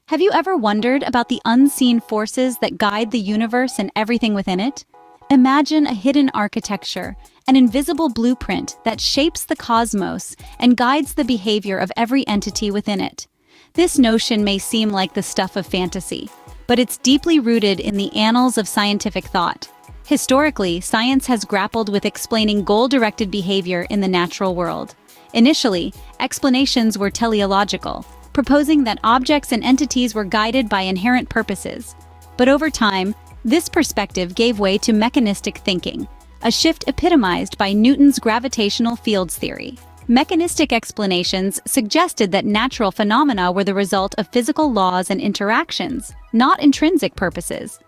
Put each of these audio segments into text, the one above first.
Have you ever wondered about the unseen forces that guide the universe and everything within it? Imagine a hidden architecture, an invisible blueprint that shapes the cosmos and guides the behavior of every entity within it. This notion may seem like the stuff of fantasy, but it's deeply rooted in the annals of scientific thought. Historically, science has grappled with explaining goal-directed behavior in the natural world. Initially, explanations were teleological, proposing that objects and entities were guided by inherent purposes. But over time, this perspective gave way to mechanistic thinking, a shift epitomized by Newton's gravitational fields theory. Mechanistic explanations suggested that natural phenomena were the result of physical laws and interactions, not intrinsic purposes.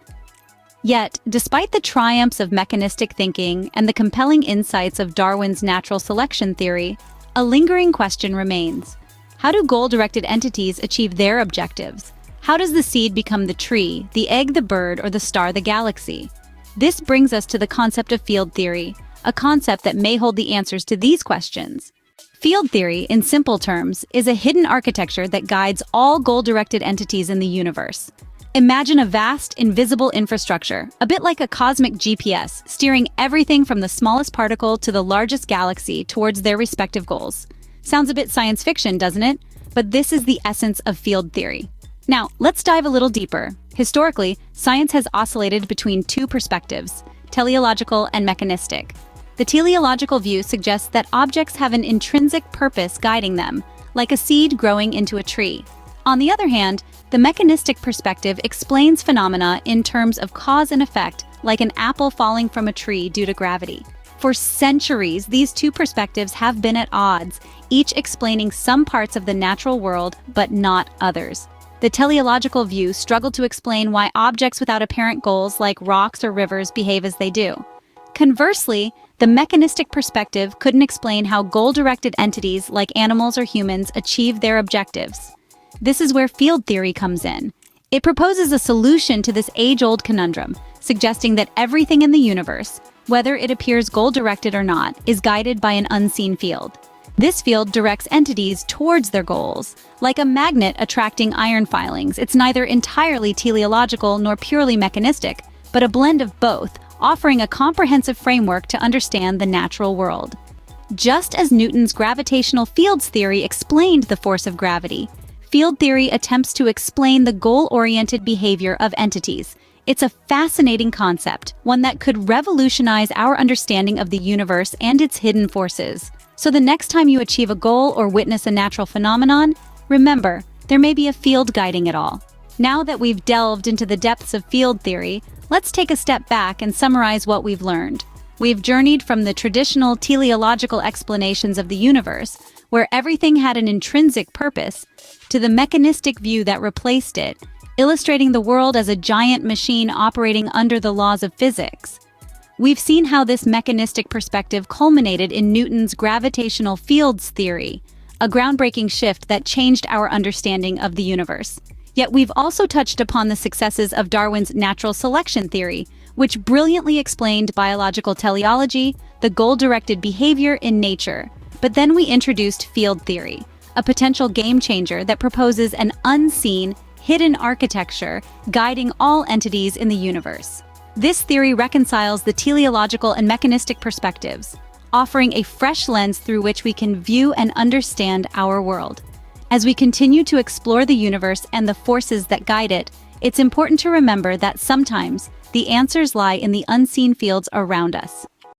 Yet, despite the triumphs of mechanistic thinking and the compelling insights of Darwin's natural selection theory, a lingering question remains. How do goal-directed entities achieve their objectives? How does the seed become the tree, the egg the bird, or the star the galaxy? This brings us to the concept of field theory, a concept that may hold the answers to these questions. Field theory, in simple terms, is a hidden architecture that guides all goal-directed entities in the universe. Imagine a vast, invisible infrastructure, a bit like a cosmic GPS, steering everything from the smallest particle to the largest galaxy towards their respective goals. Sounds a bit science fiction, doesn't it? But this is the essence of field theory. Now, let's dive a little deeper. Historically, science has oscillated between two perspectives, teleological and mechanistic. The teleological view suggests that objects have an intrinsic purpose guiding them, like a seed growing into a tree. On the other hand, the mechanistic perspective explains phenomena in terms of cause and effect, like an apple falling from a tree due to gravity. For centuries, these two perspectives have been at odds, each explaining some parts of the natural world, but not others. The teleological view struggled to explain why objects without apparent goals, like rocks or rivers, behave as they do. Conversely, the mechanistic perspective couldn't explain how goal-directed entities, like animals or humans, achieve their objectives. This is where field theory comes in. It proposes a solution to this age-old conundrum, suggesting that everything in the universe, whether it appears goal-directed or not, is guided by an unseen field. This field directs entities towards their goals. Like a magnet attracting iron filings, it's neither entirely teleological nor purely mechanistic, but a blend of both, offering a comprehensive framework to understand the natural world. Just as Newton's gravitational fields theory explained the force of gravity, field theory attempts to explain the goal-oriented behavior of entities. It's a fascinating concept, one that could revolutionize our understanding of the universe and its hidden forces. So the next time you achieve a goal or witness a natural phenomenon, remember, there may be a field guiding it all. Now that we've delved into the depths of field theory, let's take a step back and summarize what we've learned. We've journeyed from the traditional teleological explanations of the universe, where everything had an intrinsic purpose, to the mechanistic view that replaced it, illustrating the world as a giant machine operating under the laws of physics. We've seen how this mechanistic perspective culminated in Newton's gravitational fields theory, a groundbreaking shift that changed our understanding of the universe. Yet we've also touched upon the successes of Darwin's natural selection theory, which brilliantly explained biological teleology, the goal-directed behavior in nature. But then we introduced field theory, a potential game-changer that proposes an unseen, hidden architecture guiding all entities in the universe. This theory reconciles the teleological and mechanistic perspectives, offering a fresh lens through which we can view and understand our world. As we continue to explore the universe and the forces that guide it, it's important to remember that sometimes the answers lie in the unseen fields around us.